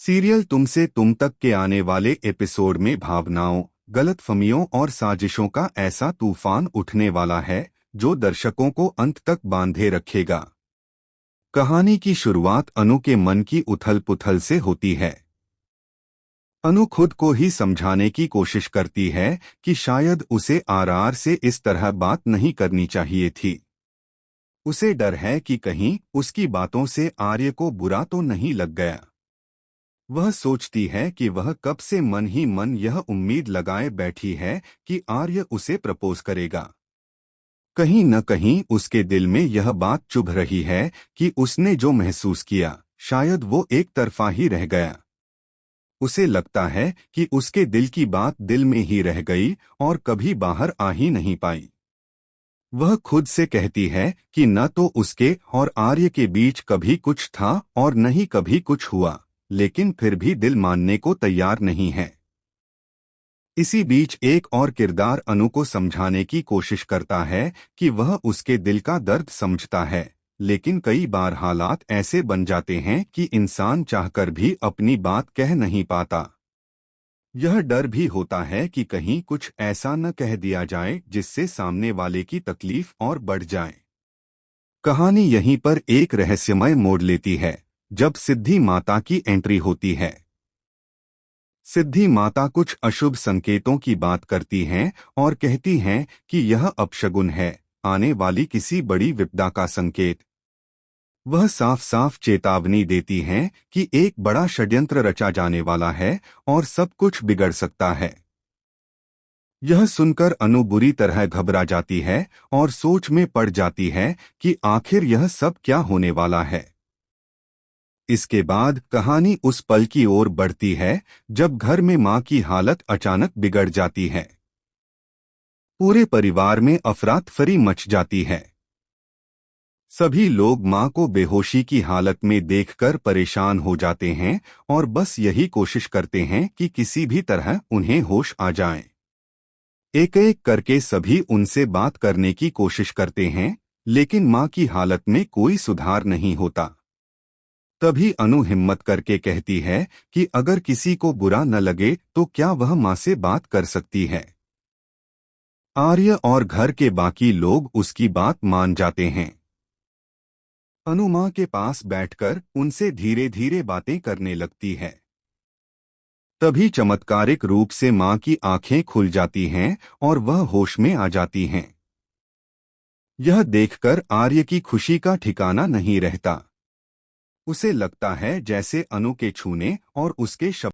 Serial तुमसे तुम तक के आने वाले एपिसोड में भावनाओं, गलतफहमियों और साजिशों का ऐसा तूफान उठने वाला है जो दर्शकों को अंत तक बांधे रखेगा। कहानी की शुरुआत अनु के मन की उथल-पुथल से होती है। अनु खुद को ही समझाने की कोशिश करती है कि शायद उसे आरआर से इस तरह बात नहीं करनी चाहिए थी। उसे डर है कि कहीं उसकी बातों से आर्य को बुरा तो नहीं लग गया। वह सोचती है कि वह कब से मन ही मन यह उम्मीद लगाए बैठी है कि आर्य उसे प्रपोज करेगा। कहीं न कहीं उसके दिल में यह बात चुभ रही है कि उसने जो महसूस किया शायद वो एक तरफा ही रह गया। उसे लगता है कि उसके दिल की बात दिल में ही रह गई और कभी बाहर आ ही नहीं पाई। वह खुद से कहती है कि न तो उसके और आर्य के बीच कभी कुछ था और न ही कभी कुछ हुआ, लेकिन फिर भी दिल मानने को तैयार नहीं है। इसी बीच एक और किरदार अनु को समझाने की कोशिश करता है कि वह उसके दिल का दर्द समझता है, लेकिन कई बार हालात ऐसे बन जाते हैं कि इंसान चाहकर भी अपनी बात कह नहीं पाता। यह डर भी होता है कि कहीं कुछ ऐसा न कह दिया जाए जिससे सामने वाले की तकलीफ और बढ़ जाए। कहानी यहीं पर एक रहस्यमय मोड़ लेती है जब सिद्धि माता की एंट्री होती है। सिद्धि माता कुछ अशुभ संकेतों की बात करती हैं और कहती हैं कि यह अपशगुन है, आने वाली किसी बड़ी विपदा का संकेत। वह साफ साफ चेतावनी देती हैं कि एक बड़ा षड्यंत्र रचा जाने वाला है और सब कुछ बिगड़ सकता है। यह सुनकर अनु बुरी तरह घबरा जाती है और सोच में पड़ जाती है कि आखिर यह सब क्या होने वाला है। इसके बाद कहानी उस पल की ओर बढ़ती है जब घर में मां की हालत अचानक बिगड़ जाती है। पूरे परिवार में अफरा-तफरी मच जाती है। सभी लोग मां को बेहोशी की हालत में देखकर परेशान हो जाते हैं और बस यही कोशिश करते हैं कि किसी भी तरह उन्हें होश आ जाए। एक-एक करके सभी उनसे बात करने की कोशिश करते हैं, लेकिन मां की हालत में कोई सुधार नहीं होता। तभी अनु हिम्मत करके कहती है कि अगर किसी को बुरा न लगे तो क्या वह मां से बात कर सकती है। आर्य और घर के बाकी लोग उसकी बात मान जाते हैं। अनु मां के पास बैठकर उनसे धीरे धीरे बातें करने लगती है। तभी चमत्कारिक रूप से मां की आंखें खुल जाती हैं और वह होश में आ जाती हैं। यह देखकर आर्य की खुशी का ठिकाना नहीं रहता। उसे लगता है जैसे अनु के छूने और उसके शब्द